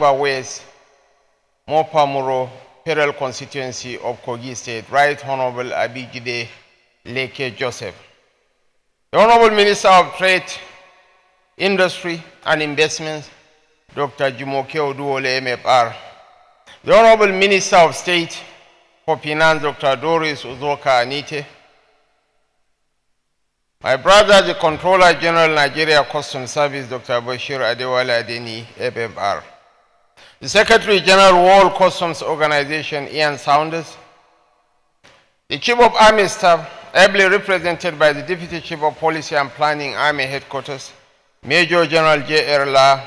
River West, Mopamuro, Federal Constituency of Kogi State, Right Honorable Abigide Leke Joseph. The Honorable Minister of Trade, Industry and Investments, Dr. Jumoke Oduole MFR. The Honorable Minister of State for Finance, Dr. Doris Uzoka Anite. My brother, the Controller General, Nigeria Customs Service, Dr. Bashir Adewale Adeni, FFR. The Secretary General, World Customs Organization, Ian Saunders. The Chief of Army Staff, ably represented by the Deputy Chief of Policy and Planning, Army Headquarters, Major General J.R. La.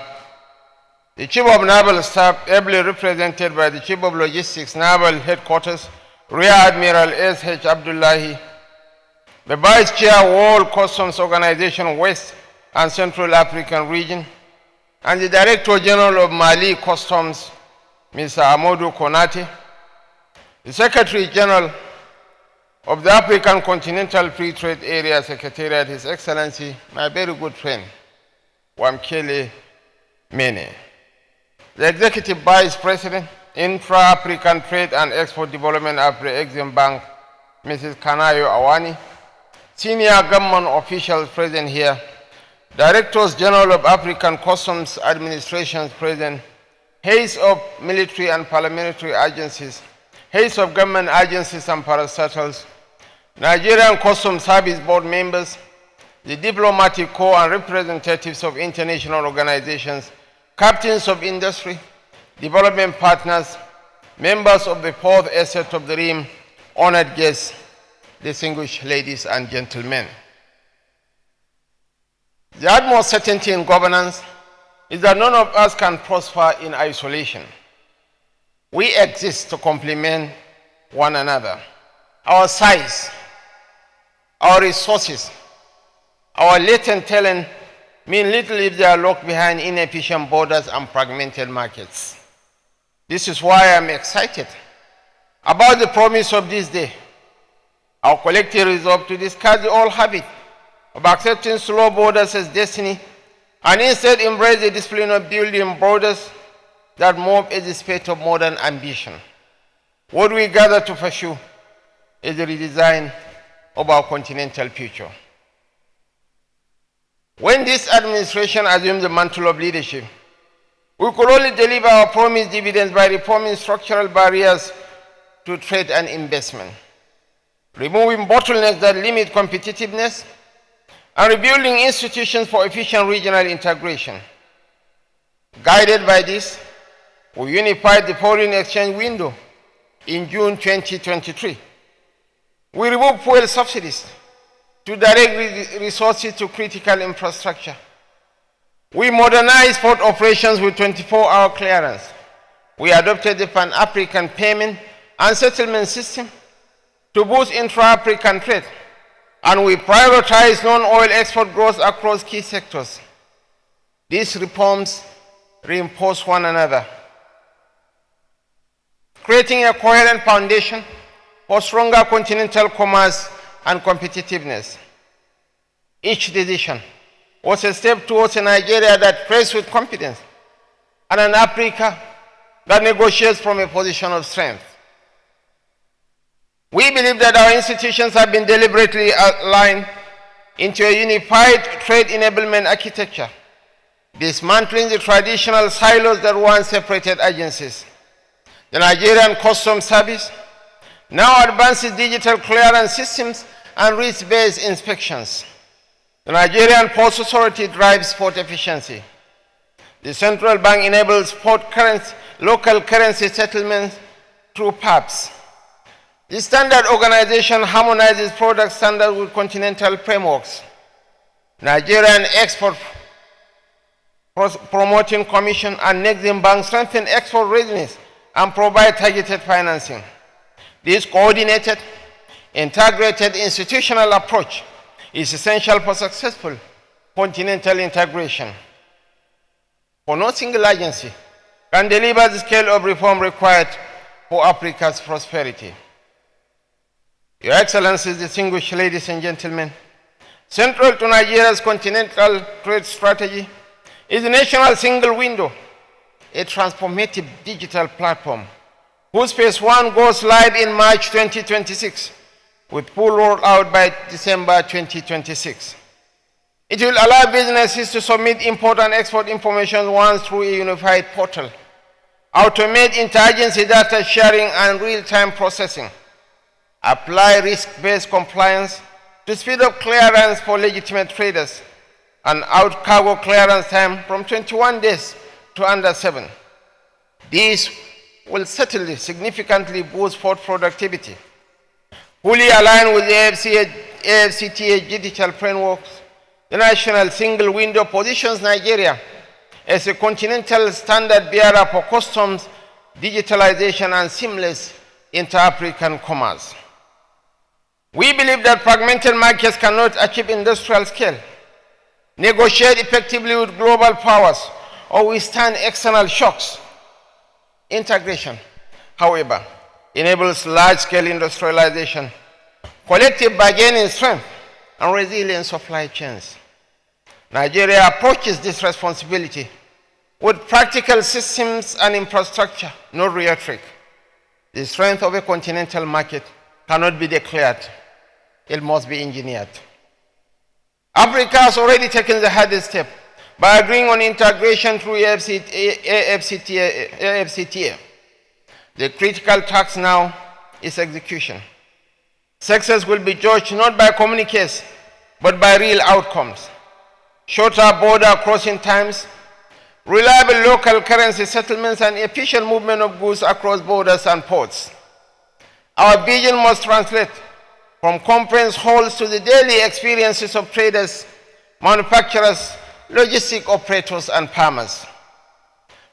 The Chief of Naval Staff, ably represented by the Chief of Logistics, Naval Headquarters, Rear Admiral S.H. Abdullahi. The Vice Chair, World Customs Organization, West and Central African Region, and the Director General of Mali Customs, Mr. Amadou Konate. The Secretary General of the African Continental Free Trade Area Secretariat, His Excellency, my very good friend, Wamkele Mene. The Executive Vice President, Intra-African Trade and Export Development Afro-Exim Bank, Mrs. Kanayo Awani. Senior government officials present here, Directors General of African Customs Administrations present, heads of military and paramilitary agencies, heads of government agencies and parastatals, Nigerian Customs Service Board members, the diplomatic corps and representatives of international organizations, captains of industry, development partners, members of the fourth estate of the Rim, honored guests, distinguished ladies and gentlemen. The utmost certainty in governance is that none of us can prosper in isolation. We exist to complement one another. Our size, our resources, our latent talent mean little if they are locked behind inefficient borders and fragmented markets. This is why I'm excited about the promise of this day. Our collective resolve to discard the old habit of accepting slow borders as destiny and instead embrace the discipline of building borders that move at the speed of modern ambition. What we gather to pursue is the redesign of our continental future. When this administration assumed the mantle of leadership, we could only deliver our promised dividends by reforming structural barriers to trade and investment, removing bottlenecks that limit competitiveness, and rebuilding institutions for efficient regional integration. Guided by this, we unified the foreign exchange window in June 2023. We removed fuel subsidies to direct resources to critical infrastructure. We modernized port operations with 24-hour clearance. We adopted the Pan-African payment and settlement system to boost intra-African trade, and we prioritize non-oil export growth across key sectors. These reforms reinforce one another, creating a coherent foundation for stronger continental commerce and competitiveness. Each decision was a step towards a Nigeria that trades with confidence and an Africa that negotiates from a position of strength. We believe that our institutions have been deliberately aligned into a unified trade enablement architecture, dismantling the traditional silos that once separated agencies. The Nigerian Customs Service now advances digital clearance systems and risk-based inspections. The Nigerian Ports Authority drives port efficiency. The central bank enables local currency settlements through PAPs. The standard organization harmonizes product standards with continental frameworks. Nigerian Export Promoting Commission and Nexim Bank strengthen export readiness and provide targeted financing. This coordinated, integrated institutional approach is essential for successful continental integration. For no single agency can deliver the scale of reform required for Africa's prosperity. Your Excellencies, distinguished ladies and gentlemen, central to Nigeria's continental trade strategy is the national single window, a transformative digital platform whose phase 1 goes live in March 2026 with full rollout by December 2026. It will allow businesses to submit import and export information once through a unified portal, automate interagency data sharing and real-time processing, apply risk-based compliance to speed up clearance for legitimate traders, and out cargo clearance time from 21 days to under 7. These will certainly significantly boost port productivity. Fully aligned with the AFCTA digital frameworks, the National Single Window positions Nigeria as a continental standard bearer for customs, digitalization, and seamless inter-African commerce. We believe that fragmented markets cannot achieve industrial scale, negotiate effectively with global powers, or withstand external shocks. Integration, however, enables large-scale industrialization, collective bargaining strength, and resilient supply chains. Nigeria approaches this responsibility with practical systems and infrastructure, not rhetoric. The strength of a continental market cannot be declared. It must be engineered. Africa has already taken the hardest step by agreeing on integration through AFCTA. The critical task now is execution. Success will be judged not by communiques, but by real outcomes. Shorter border crossing times, reliable local currency settlements, and efficient movement of goods across borders and ports. Our vision must translate from conference halls to the daily experiences of traders, manufacturers, logistic operators, and farmers.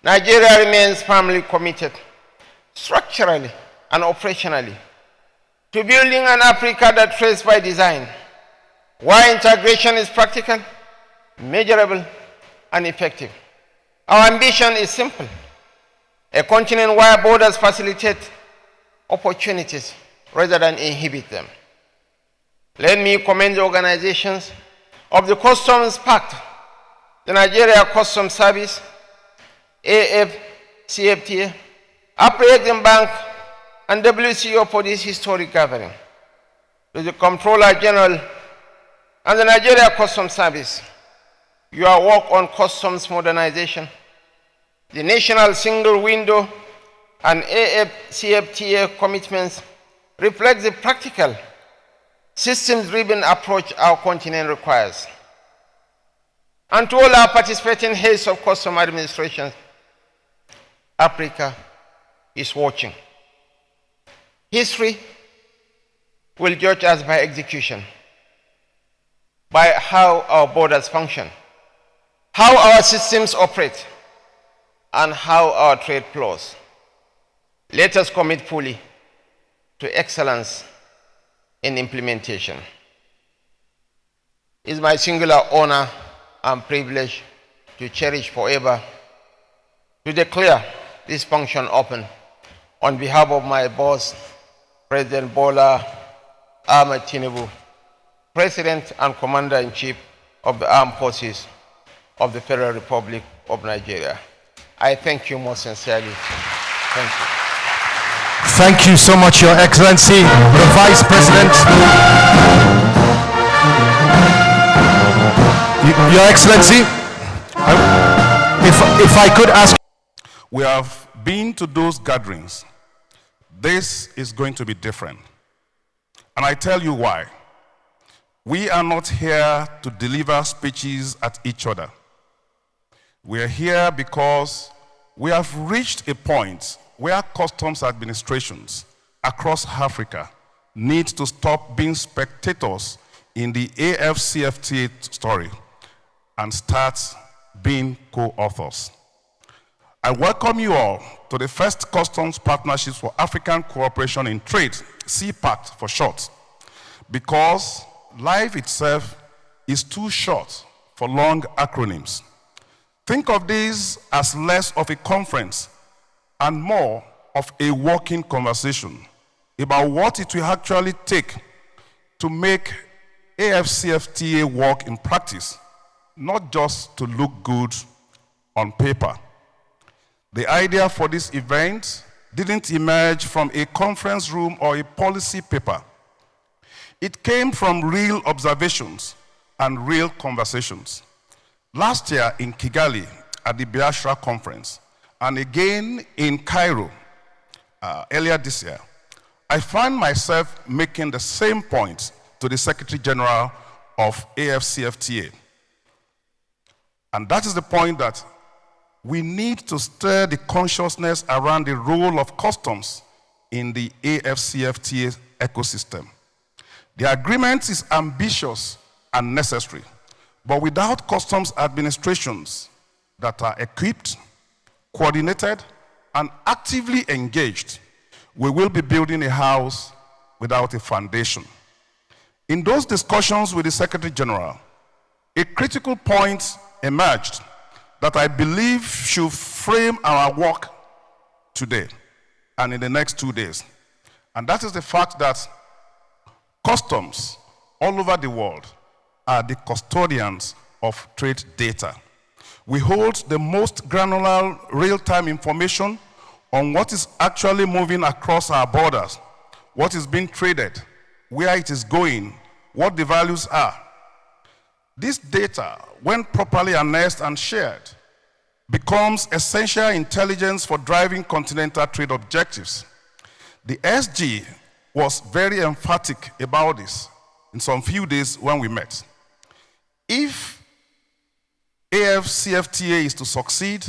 Nigeria remains firmly committed, structurally and operationally, to building an Africa that trades by design, where integration is practical, measurable, and effective. Our ambition is simple: a continent where borders facilitate opportunities rather than inhibit them. Let me commend the organizations of the Customs Pact, the Nigeria Customs Service, AFCFTA, African Bank, and WCO for this historic gathering. To the Comptroller General and the Nigeria Customs Service, your work on customs modernization, the National Single Window, and AFCFTA commitments reflect the practical, systems-driven approach our continent requires. And to all our participating heads of custom administrations, Africa is watching. History will judge us by execution, by how our borders function, how our systems operate, and how our trade flows. Let us commit fully to excellence in implementation. It is my singular honor and privilege to cherish forever, to declare this function open on behalf of my boss, President Bola Ahmed Tinubu, President and Commander-in-Chief of the Armed Forces of the Federal Republic of Nigeria. I thank you most sincerely. Thank you. Thank you so much, Your Excellency, the Vice President. Your Excellency, if I could ask. We have been to those gatherings. This is going to be different. And I tell you why. We are not here to deliver speeches at each other. We are here because we have reached a point where customs administrations across Africa need to stop being spectators in the AFCFTA story and start being co-authors. I welcome you all to the first Customs Partnerships for African Cooperation in Trade, CPACT for short, because life itself is too short for long acronyms. Think of this as less of a conference and more of a working conversation about what it will actually take to make AFCFTA work in practice, not just to look good on paper. The idea for this event didn't emerge from a conference room or a policy paper. It came from real observations and real conversations. Last year in Kigali at the Biafra conference, and again in Cairo earlier this year, I find myself making the same point to the Secretary General of AFCFTA. And that is the point that we need to stir the consciousness around the role of customs in the AFCFTA ecosystem. The agreement is ambitious and necessary, but without customs administrations that are equipped, coordinated, and actively engaged, we will be building a house without a foundation. In those discussions with the Secretary General, a critical point emerged that I believe should frame our work today and in the next 2 days. And that is the fact that customs all over the world are the custodians of trade data. We hold the most granular real-time information on what is actually moving across our borders, what is being traded, where it is going, what the values are. This data, when properly harnessed and shared, becomes essential intelligence for driving continental trade objectives. The SG was very emphatic about this in some few days when we met. If AFCFTA is to succeed,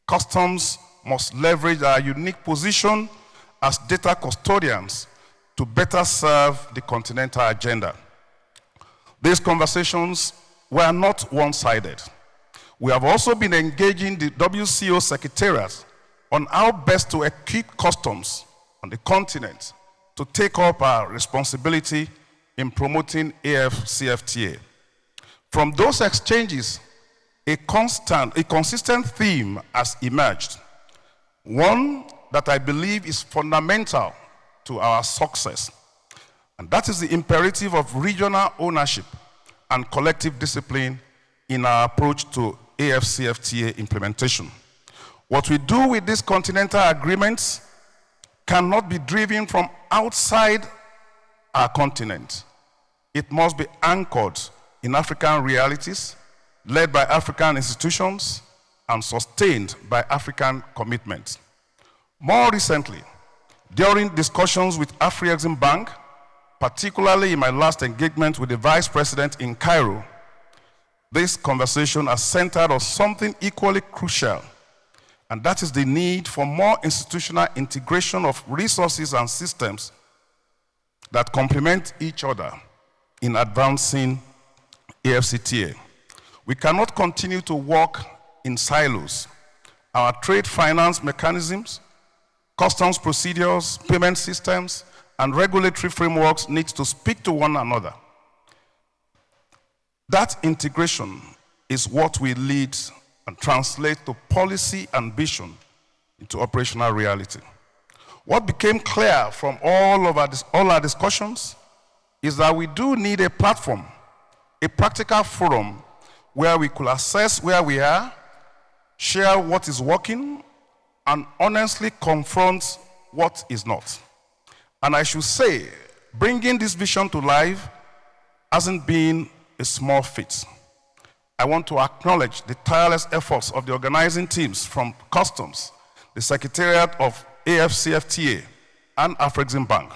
customs must leverage our unique position as data custodians to better serve the continental agenda. These conversations were not one-sided. We have also been engaging the WCO Secretariat on how best to equip customs on the continent to take up our responsibility in promoting AFCFTA. From those exchanges, a consistent theme has emerged. One that I believe is fundamental to our success, and that is the imperative of regional ownership and collective discipline in our approach to AFCFTA implementation. What we do with these continental agreements cannot be driven from outside our continent. It must be anchored in African realities, led by African institutions, and sustained by African commitments. More recently, during discussions with Afreximbank, particularly in my last engagement with the Vice President in Cairo, this conversation has centered on something equally crucial, and that is the need for more institutional integration of resources and systems that complement each other in advancing AFCTA. We cannot continue to work in silos. Our trade finance mechanisms, customs procedures, payment systems, and regulatory frameworks need to speak to one another. That integration is what will lead and translate to policy ambition into operational reality. What became clear from all our discussions is that we do need a platform, a practical forum where we could assess where we are, share what is working, and honestly confront what is not. And I should say, bringing this vision to life hasn't been a small feat. I want to acknowledge the tireless efforts of the organizing teams from Customs, the Secretariat of AFCFTA, and Afreximbank,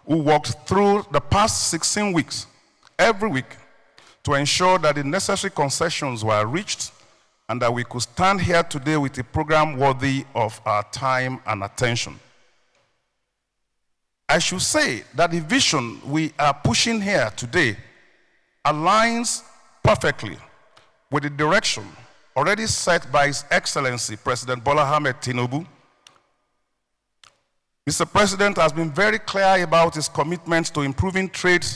who worked through the past 16 weeks, every week, to ensure that the necessary concessions were reached and that we could stand here today with a program worthy of our time and attention. I should say that the vision we are pushing here today aligns perfectly with the direction already set by His Excellency President Bola Ahmed Tinubu. Mr. President has been very clear about his commitment to improving trade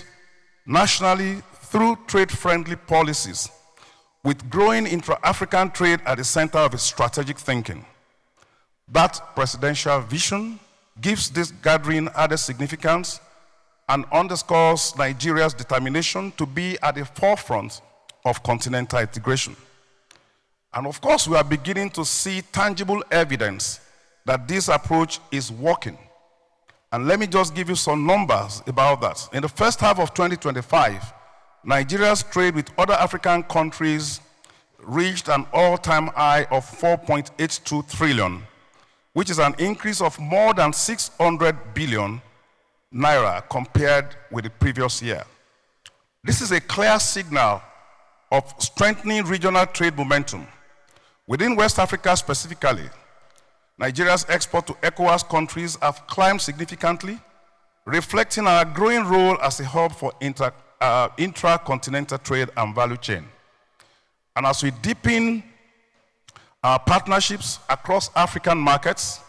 nationally through trade-friendly policies, with growing intra-African trade at the center of his strategic thinking. That presidential vision gives this gathering added significance and underscores Nigeria's determination to be at the forefront of continental integration. And of course, we are beginning to see tangible evidence that this approach is working. And let me just give you some numbers about that. In the first half of 2025, Nigeria's trade with other African countries reached an all-time high of 4.82 trillion, which is an increase of more than 600 billion naira compared with the previous year. This is a clear signal of strengthening regional trade momentum. Within West Africa specifically, Nigeria's export to ECOWAS countries have climbed significantly, reflecting our growing role as a hub for intra-continental trade and value chain. And as we deepen our partnerships across African markets,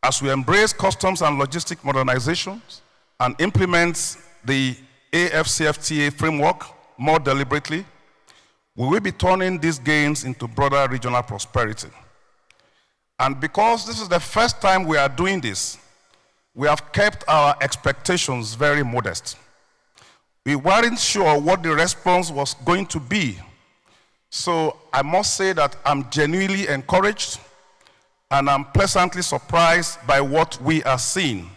as we embrace customs and logistic modernizations and implement the AFCFTA framework more deliberately, we will be turning these gains into broader regional prosperity. And because this is the first time we are doing this, we have kept our expectations very modest. We weren't sure what the response was going to be. So I must say that I'm genuinely encouraged and I'm pleasantly surprised by what we are seeing.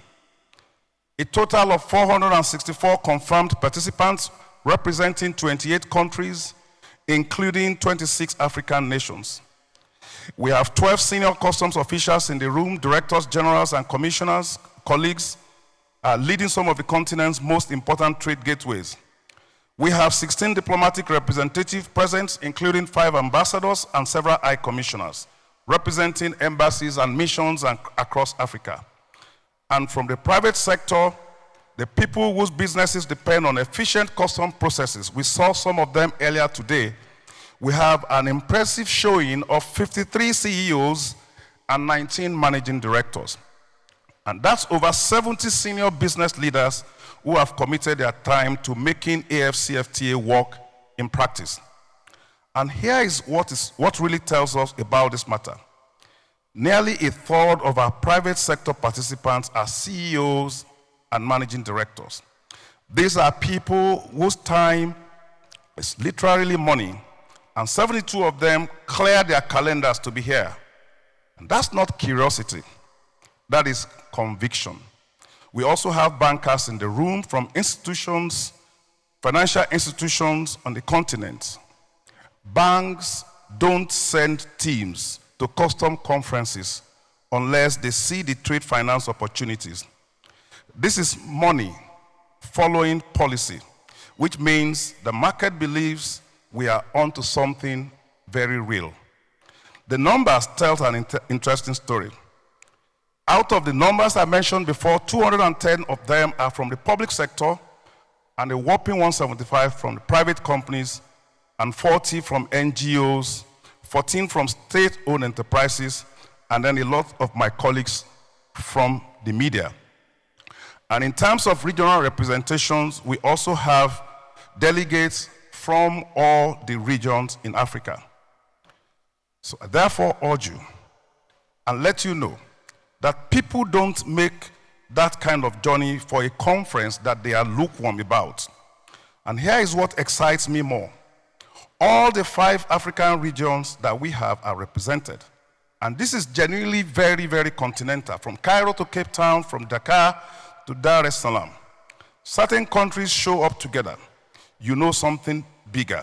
A total of 464 confirmed participants representing 28 countries, including 26 African nations. We have 12 senior customs officials in the room, directors, generals, and commissioners, colleagues, leading some of the continent's most important trade gateways. We have 16 diplomatic representatives present, including 5 ambassadors and several high commissioners, representing embassies and missions across Africa. And from the private sector, the people whose businesses depend on efficient custom processes, we saw some of them earlier today. We have an impressive showing of 53 CEOs and 19 managing directors. And that's over 70 senior business leaders who have committed their time to making AFCFTA work in practice. And here is what really tells us about this matter. Nearly a third of our private sector participants are CEOs and managing directors. These are people whose time is literally money, and 72 of them clear their calendars to be here. And that's not curiosity, that is conviction. We also have bankers in the room from institutions, financial institutions on the continent. Banks don't send teams to custom conferences unless they see the trade finance opportunities. This is money following policy, which means the market believes we are onto something very real. The numbers tell an interesting story. Out of the numbers I mentioned before, 210 of them are from the public sector, and a whopping 175 from the private companies, and 40 from NGOs, 14 from state-owned enterprises, and then a lot of my colleagues from the media. And in terms of regional representations, we also have delegates from all the regions in Africa. So I therefore urge you and let you know that people don't make that kind of journey for a conference that they are lukewarm about. And here is what excites me more. All the 5 African regions that we have are represented. And this is genuinely very, very continental, from Cairo to Cape Town, from Dakar to Dar es Salaam. Certain countries show up together. You know something bigger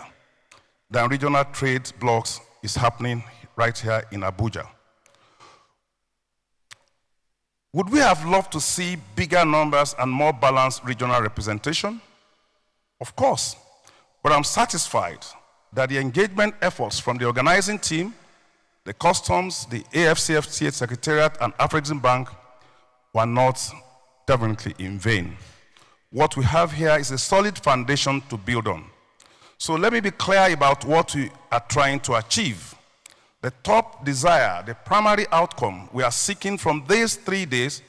than regional trade blocks is happening right here in Abuja. Would we have loved to see bigger numbers and more balanced regional representation? Of course, but I'm satisfied that the engagement efforts from the organizing team, the customs, the AFCFTA Secretariat, and Afreximbank were not definitely in vain. What we have here is a solid foundation to build on. So let me be clear about what we are trying to achieve. The top desire, the primary outcome we are seeking from these 3 days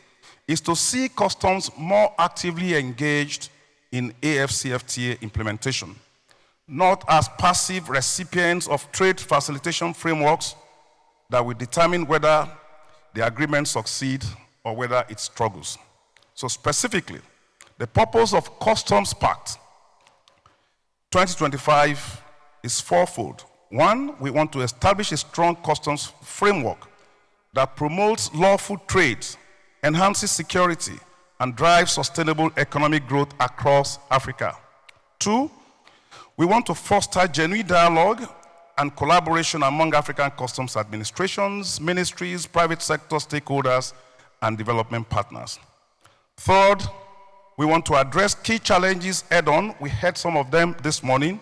is to see customs more actively engaged in AFCFTA implementation, not as passive recipients of trade facilitation frameworks that will determine whether the agreement succeeds or whether it struggles. So specifically, the purpose of Customs Pact 2025 is fourfold. One, we want to establish a strong customs framework that promotes lawful trade, enhances security, and drives sustainable economic growth across Africa. Two, we want to foster genuine dialogue and collaboration among African customs administrations, ministries, private sector stakeholders, and development partners. Third, we want to address key challenges head-on. We heard some of them this morning,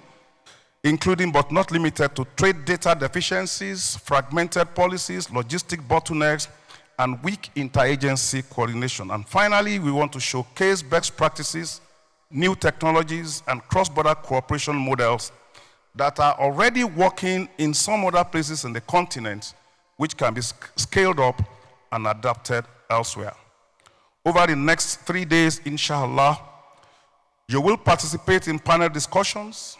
including but not limited to trade data deficiencies, fragmented policies, logistic bottlenecks, and weak interagency coordination. And finally, we want to showcase best practices, new technologies, and cross-border cooperation models that are already working in some other places in the continent, which can be scaled up and adapted elsewhere. Over the next 3 days, inshallah, you will participate in panel discussions,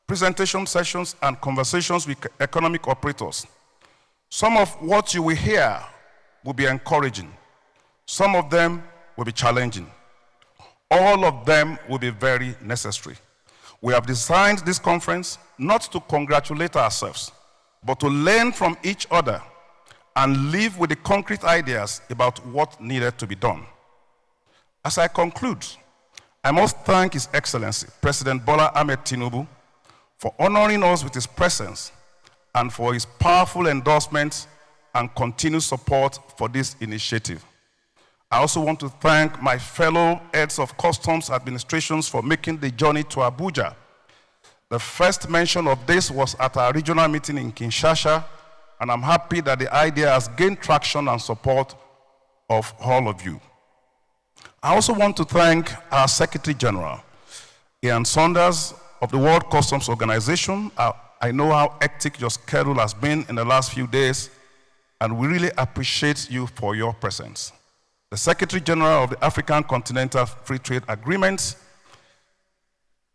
presentation sessions, and conversations with economic operators. Some of what you will hear will be encouraging. Some of them will be challenging. All of them will be very necessary. We have designed this conference not to congratulate ourselves, but to learn from each other and live with the concrete ideas about what needed to be done. As I conclude, I must thank His Excellency, President Bola Ahmed Tinubu, for honoring us with his presence and for his powerful endorsement and continued support for this initiative. I also want to thank my fellow heads of customs administrations for making the journey to Abuja. The first mention of this was at our regional meeting in Kinshasa, and I'm happy that the idea has gained traction and support of all of you. I also want to thank our Secretary General, Ian Saunders of the World Customs Organization. I know how hectic your schedule has been in the last few days, and we really appreciate you for your presence. The Secretary General of the African Continental Free Trade Agreement,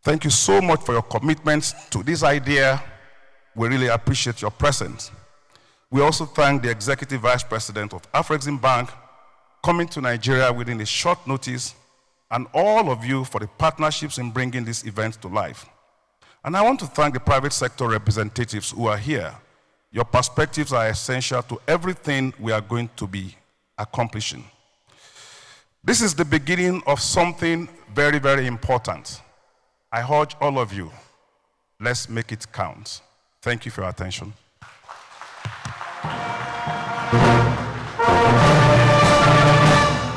thank you so much for your commitment to this idea. We really appreciate your presence. We also thank the Executive Vice President of Afrexim Bank coming to Nigeria within a short notice, and all of you for the partnerships in bringing this event to life. And I want to thank the private sector representatives who are here. Your perspectives are essential to everything we are going to be accomplishing. This is the beginning of something very, very important. I urge all of you, let's make it count. Thank you for your attention.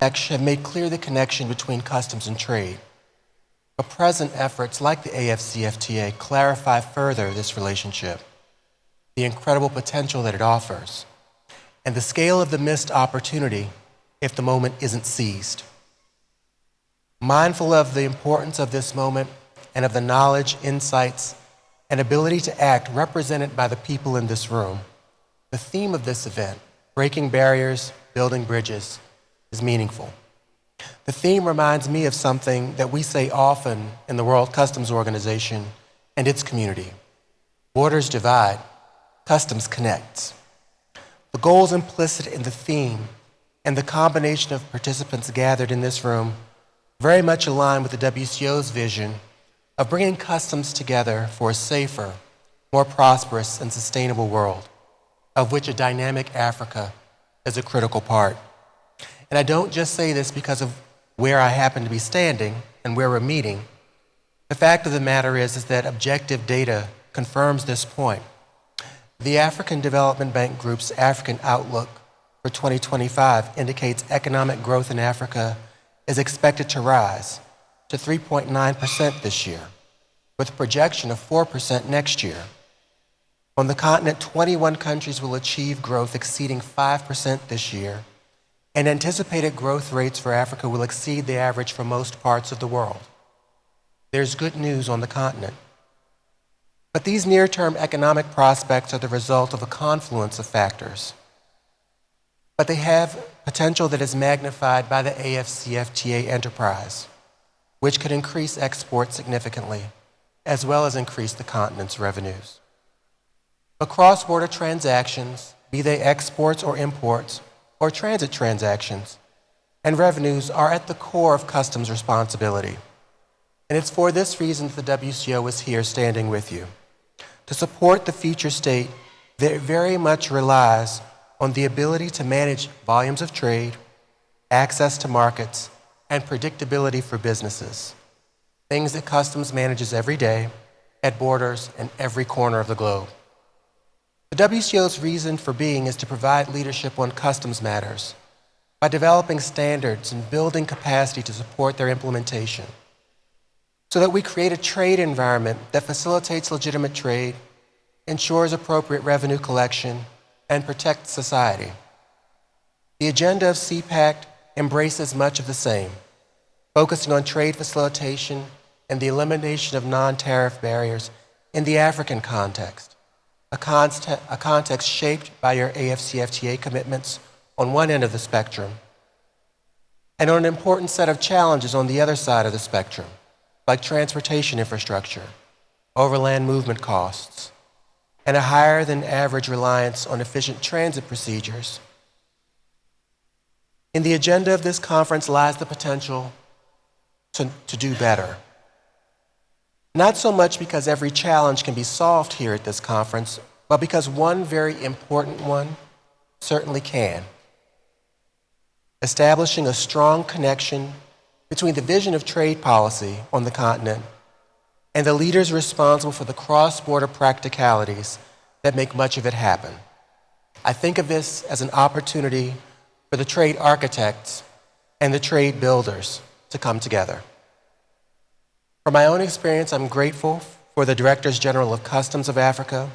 Have made clear the connection between customs and trade. But present efforts like the AFCFTA clarify further this relationship, the incredible potential that it offers, and the scale of the missed opportunity if the moment isn't seized. Mindful of the importance of this moment and of the knowledge, insights, and ability to act represented by the people in this room, the theme of this event, Breaking Barriers, Building Bridges, is meaningful. The theme reminds me of something that we say often in the World Customs Organization and its community. Borders divide, customs connects. The goals implicit in the theme and the combination of participants gathered in this room very much align with the WCO's vision of bringing customs together for a safer, more prosperous, and sustainable world, of which a dynamic Africa is a critical part. And I don't just say this because of where I happen to be standing and where we're meeting. The fact of the matter is that objective data confirms this point. The African Development Bank Group's African Outlook for 2025 indicates economic growth in Africa is expected to rise to 3.9% this year, with a projection of 4% next year. On the continent, 21 countries will achieve growth exceeding 5% this year, and anticipated growth rates for Africa will exceed the average for most parts of the world. There's good news on the continent. But these near-term economic prospects are the result of a confluence of factors. But they have potential that is magnified by the AFCFTA enterprise, which could increase exports significantly, as well as increase the continent's revenues. But cross-border transactions, be they exports or imports, or transit transactions, and revenues are at the core of customs responsibility. And it's for this reason that the WCO is here standing with you, to support the future state very much relies on the ability to manage volumes of trade, access to markets, and predictability for businesses, things that customs manages every day at borders in every corner of the globe. The WCO's reason for being is to provide leadership on customs matters by developing standards and building capacity to support their implementation, so that we create a trade environment that facilitates legitimate trade, ensures appropriate revenue collection, and protects society. The agenda of CPAC embraces much of the same, focusing on trade facilitation and the elimination of non-tariff barriers in the African context, a context shaped by your AFCFTA commitments on one end of the spectrum, and on an important set of challenges on the other side of the spectrum, like transportation infrastructure, overland movement costs, and a higher than average reliance on efficient transit procedures. In the agenda of this conference lies the potential to do better. Not so much because every challenge can be solved here at this conference, but because one very important one certainly can. Establishing a strong connection between the vision of trade policy on the continent and the leaders responsible for the cross-border practicalities that make much of it happen. I think of this as an opportunity for the trade architects and the trade builders to come together. From my own experience, I'm grateful for the Directors General of Customs of Africa,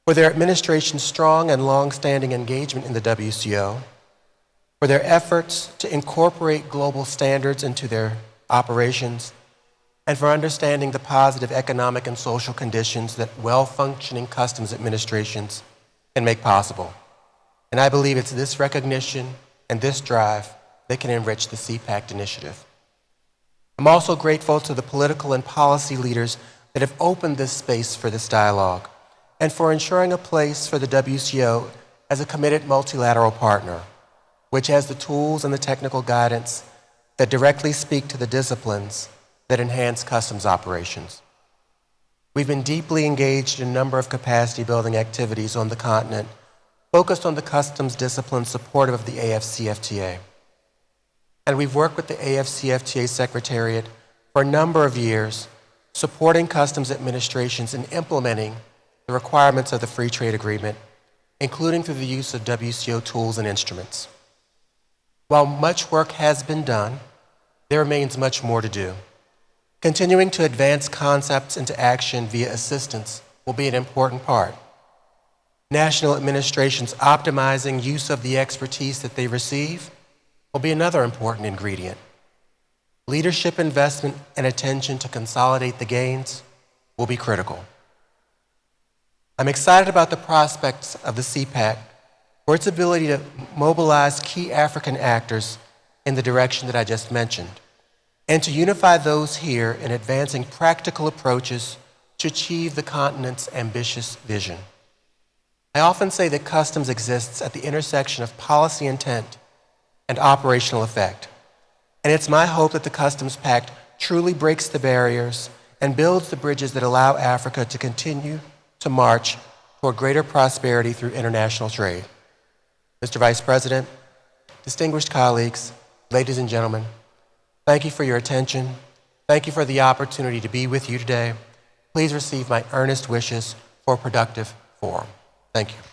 for their administration's strong and long-standing engagement in the WCO, for their efforts to incorporate global standards into their operations, and for understanding the positive economic and social conditions that well-functioning customs administrations can make possible. And I believe it's this recognition and this drive that can enrich the CPAC initiative. I'm also grateful to the political and policy leaders that have opened this space for this dialogue and for ensuring a place for the WCO as a committed multilateral partner, which has the tools and the technical guidance that directly speak to the disciplines that enhance customs operations. We've been deeply engaged in a number of capacity building activities on the continent focused on the customs discipline supportive of the AFCFTA. And we've worked with the AFCFTA Secretariat for a number of years, supporting customs administrations in implementing the requirements of the Free Trade Agreement, including through the use of WCO tools and instruments. While much work has been done, there remains much more to do. Continuing to advance concepts into action via assistance will be an important part. National administrations optimizing use of the expertise that they receive will be another important ingredient. Leadership investment and attention to consolidate the gains will be critical. I'm excited about the prospects of the CPAC for its ability to mobilize key African actors in the direction that I just mentioned, and to unify those here in advancing practical approaches to achieve the continent's ambitious vision. I often say that customs exists at the intersection of policy intent and operational effect, and it's my hope that the Customs Pact truly breaks the barriers and builds the bridges that allow Africa to continue to march toward greater prosperity through international trade. Mr. Vice President, distinguished colleagues, ladies and gentlemen, thank you for your attention. Thank you for the opportunity to be with you today. Please receive my earnest wishes for a productive forum. Thank you.